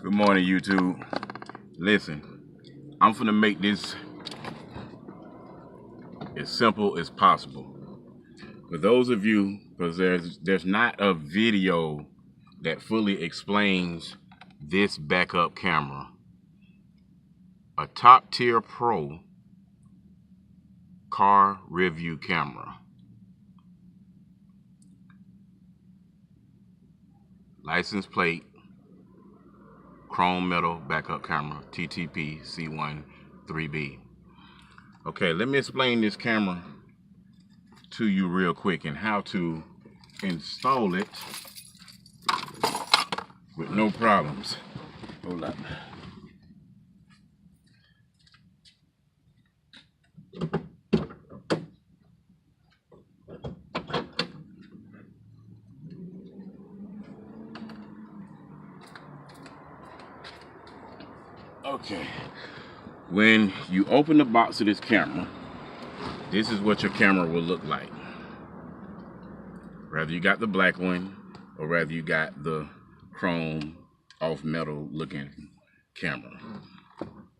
Good morning, YouTube. Listen, I'm finna make this as simple as possible. For those of you, because there's not a video that fully explains this backup camera. A TopTierPro car review camera. License plate, chrome metal backup camera, TTP C1 3B. Okay, let me explain this camera to you real quick and how to install it with no problems. Hold up. Okay, when you open the box of this camera, this is what your camera will look like. Whether you got the black one or whether you got the chrome off metal looking camera.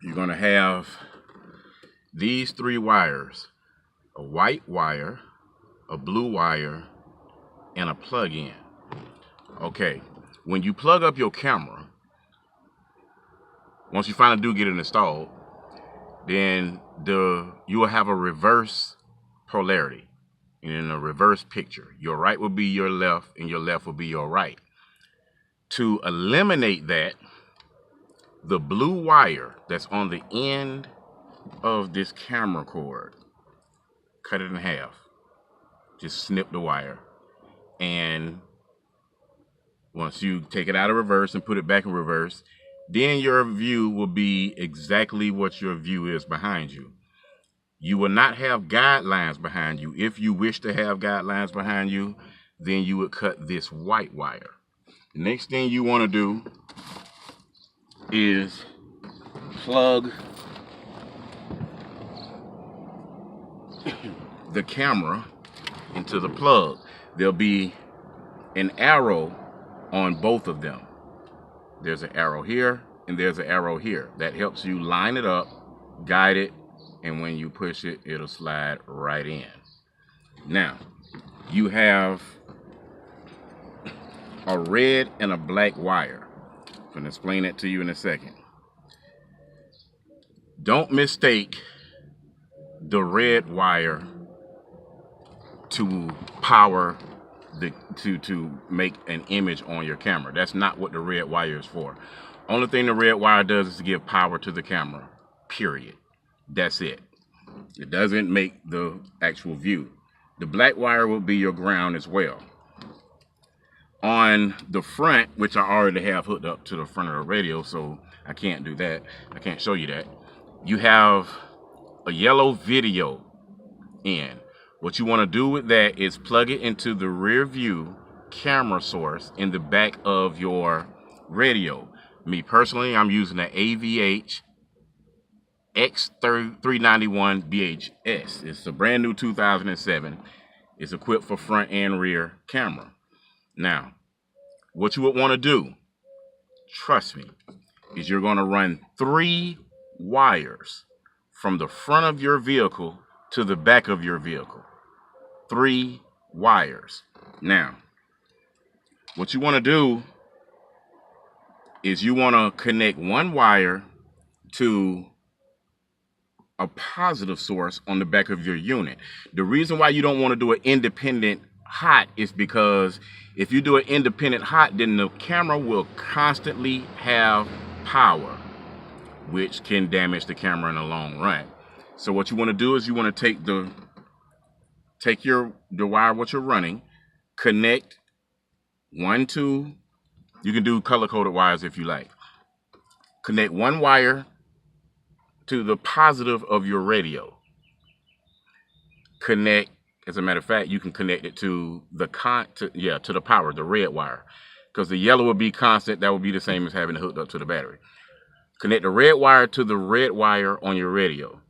You're gonna have these three wires: a white wire, a blue wire, and a plug-in. Okay, when you plug up your camera, once you finally do get it installed, then you will have a reverse polarity. And in a reverse picture, your right will be your left and your left will be your right. To eliminate that, the blue wire that's on the end of this camera cord, cut it in half. Just snip the wire. And once you take it out of reverse and put it back in reverse, then your view will be exactly what your view is behind you. You will not have guidelines behind you. If you wish to have guidelines behind you, then you would cut this white wire. The next thing you want to do is plug the camera into the plug. There'll be an arrow on both of them. There's an arrow here and there's an arrow here. That helps you line it up, guide it, and when you push it, it'll slide right in. Now, you have a red and a black wire. I'm going to explain that to you in a second. Don't mistake the red wire to power to make an image on your camera. That's not what the red wire is for. Only thing the red wire does is to give power to the camera, period. That's it. It doesn't make the actual view. The black wire will be your ground as well. On the front, which I already have hooked up to the front of the radio, so I can't do that. I can't show you that. You have a yellow video in. What you want to do with that is plug it into the rear view camera source in the back of your radio. Me personally, I'm using the AVH X391 BHS. It's a brand new 2007. It's equipped for front and rear camera. Now, what you would want to do, trust me, is you're going to run 3 wires from the front of your vehicle to the back of your vehicle. 3 wires. Now, what you want to do is you want to connect one wire to a positive source on the back of your unit. The reason why you don't want to do an independent hot is because if you do an independent hot, then the camera will constantly have power, which can damage the camera in the long run. So what you want to do is you want to take the wire what you're running, connect 1, 2, you can do color-coded wires if you like. Connect one wire to the positive of your radio. Connect, as a matter of fact, you can connect it to the to the power, the red wire. Because the yellow will be constant, that will be the same as having it hooked up to the battery. Connect the red wire to the red wire on your radio.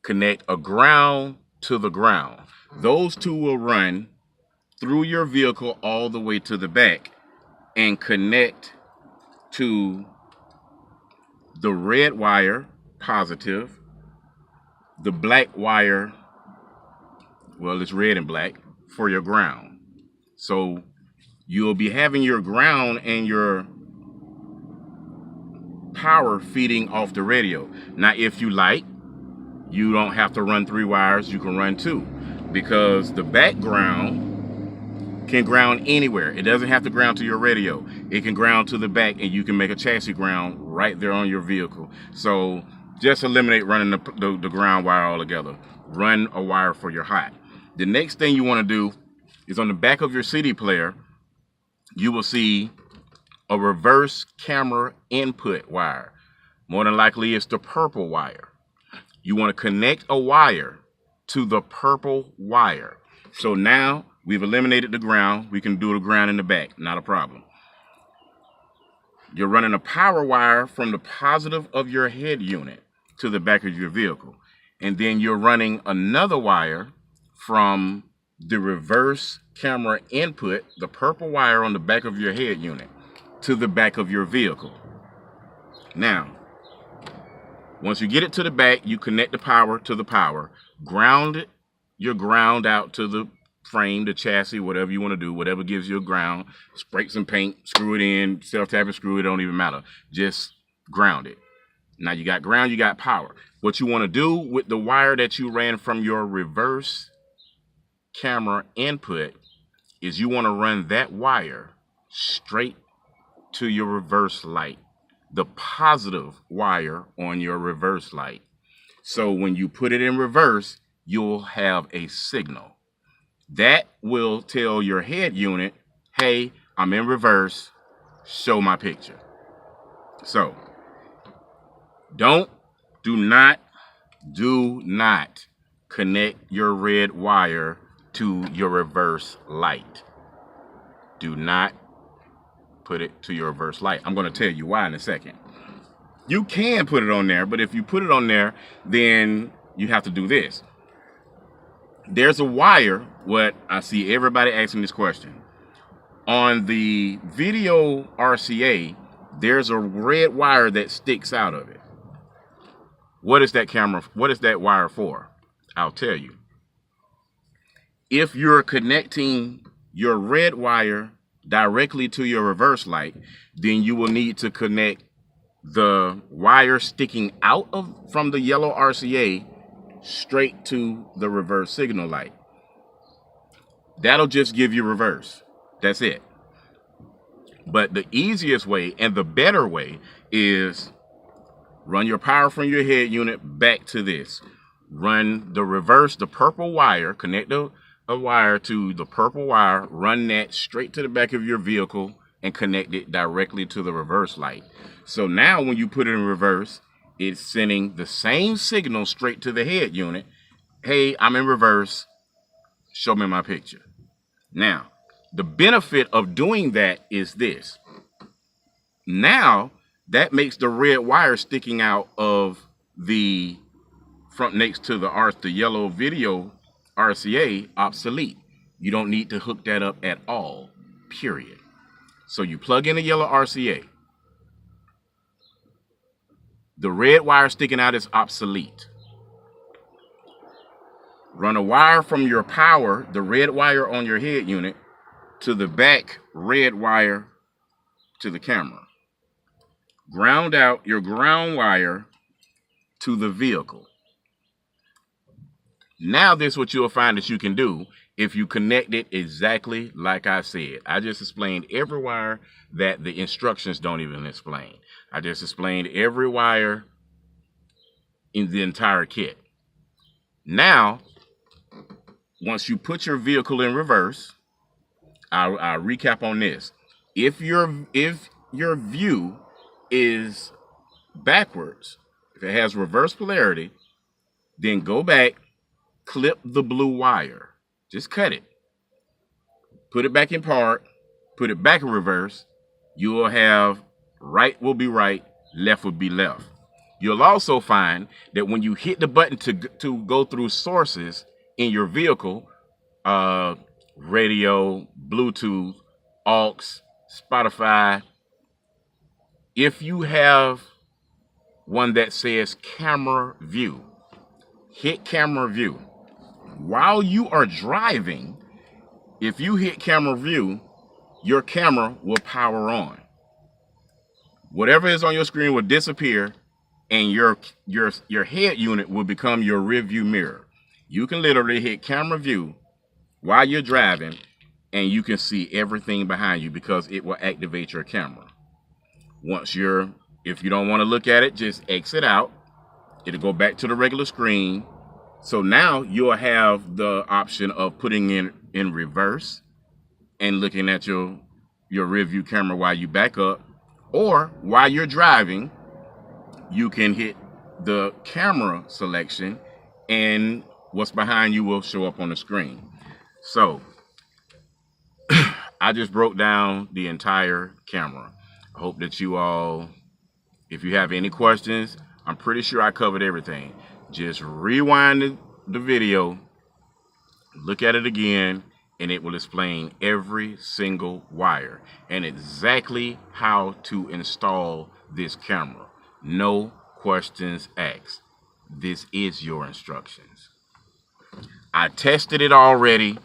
Connect a ground to the ground. Those two will run through your vehicle all the way to the back and connect to the red wire, positive, the black wire, well, it's red and black, for your ground. So you'll be having your ground and your power feeding off the radio. Now, if you like, you don't have to run 3 wires, you can run 2, because the background can ground anywhere. It doesn't have to ground to your radio. It can ground to the back, and you can make a chassis ground right there on your vehicle. So just eliminate running the ground wire altogether. Run a wire for your hot. The next thing you want to do is on the back of your CD player, you will see a reverse camera input wire. More than likely it's the purple wire. You want to connect a wire to the purple wire. So now we've eliminated the ground. We can do the ground in the back, not a problem. You're running a power wire from the positive of your head unit to the back of your vehicle. And then you're running another wire from the reverse camera input, the purple wire on the back of your head unit, to the back of your vehicle. Now, once you get it to the back, you connect the power to the power, ground it, your ground out to the frame, the chassis, whatever you want to do, whatever gives you a ground, spray some paint, screw it in, self-tap and screw it, don't even matter. Just ground it. Now you got ground, you got power. What you want to do with the wire that you ran from your reverse camera input is you want to run that wire straight to your reverse light, the positive wire on your reverse light. So when you put it in reverse, you'll have a signal. That will tell your head unit, hey, I'm in reverse, show my picture. So do not connect your red wire to your reverse light. Do not put it to your reverse light. I'm going to tell you why in a second. You can put it on there, but if you put it on there, then you have to do this. There's a wire, what I see everybody asking this question. On the video RCA, there's a red wire that sticks out of it. What is that wire for? I'll tell you. If you're connecting your red wire directly to your reverse light, then you will need to connect the wire sticking out from the yellow RCA straight to the reverse signal light. That'll just give you reverse. That's it. But the easiest way and the better way is run your power from your head unit back to this. Run the reverse, the purple wire, connect a wire to the purple wire, run that straight to the back of your vehicle and connect it directly to the reverse light. So now when you put it in reverse, it's sending the same signal straight to the head unit. Hey, I'm in reverse. Show me my picture. Now, the benefit of doing that is this. Now, that makes the red wire sticking out of the front next to the yellow video RCA obsolete. You don't need to hook that up at all, period. So you plug in the yellow RCA. The red wire sticking out is obsolete. Run a wire from your power, the red wire on your head unit, to the back red wire to the camera. Ground out your ground wire to the vehicle. Now this is what you'll find that you can do if you connect it exactly like I said. I just explained every wire that the instructions don't even explain. I just explained every wire in the entire kit. Now, once you put your vehicle in reverse, I'll recap on this. If your view is backwards, if it has reverse polarity, then go back, clip the blue wire. Just cut it. Put it back in park, put it back in reverse. You will have right will be right, left will be left. You'll also find that when you hit the button to go through sources in your vehicle, radio, Bluetooth, aux, Spotify, If you have one that says camera view, hit camera view. While you are driving, if you hit camera view, your camera will power on. Whatever is on your screen will disappear, and your head unit will become your rear view mirror. You can literally hit camera view while you're driving, and you can see everything behind you because it will activate your camera. If you don't want to look at it, just exit out. It'll go back to the regular screen. So now you'll have the option of putting in reverse and looking at your rear view camera while you back up, or while you're driving, you can hit the camera selection and what's behind you will show up on the screen. So I just broke down the entire camera. I hope that you all, if you have any questions, I'm pretty sure I covered everything. Just rewind the video, look at it again, and it will explain every single wire and exactly how to install this camera. No questions asked. This is your instructions. I tested it already.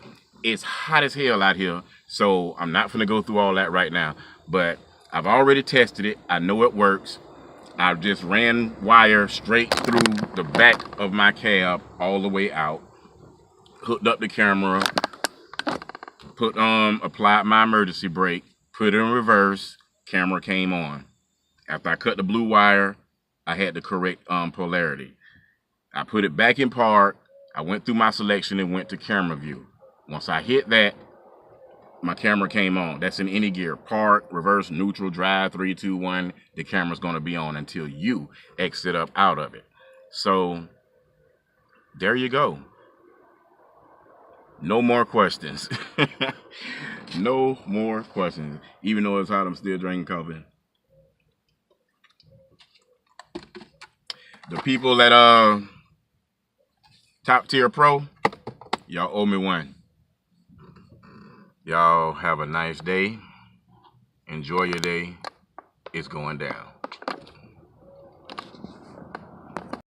It's hot as hell out here, so I'm not gonna go through all that right now, but I've already tested it. I know it works. I just ran wire straight through the back of my cab all the way out, hooked up the camera, applied my emergency brake, put it in reverse, camera came on. After I cut the blue wire, I had the correct polarity. I put it back in park, I went through my selection and went to camera view. Once I hit that, my camera came on. That's in any gear. Park, reverse, neutral, drive, 3, 2, 1. The camera's going to be on until you exit up out of it. So there you go. No more questions. No more questions. Even though it's hot, I'm still drinking coffee. The people at TopTierPro, y'all owe me one. Y'all have a nice day. Enjoy your day. It's going down.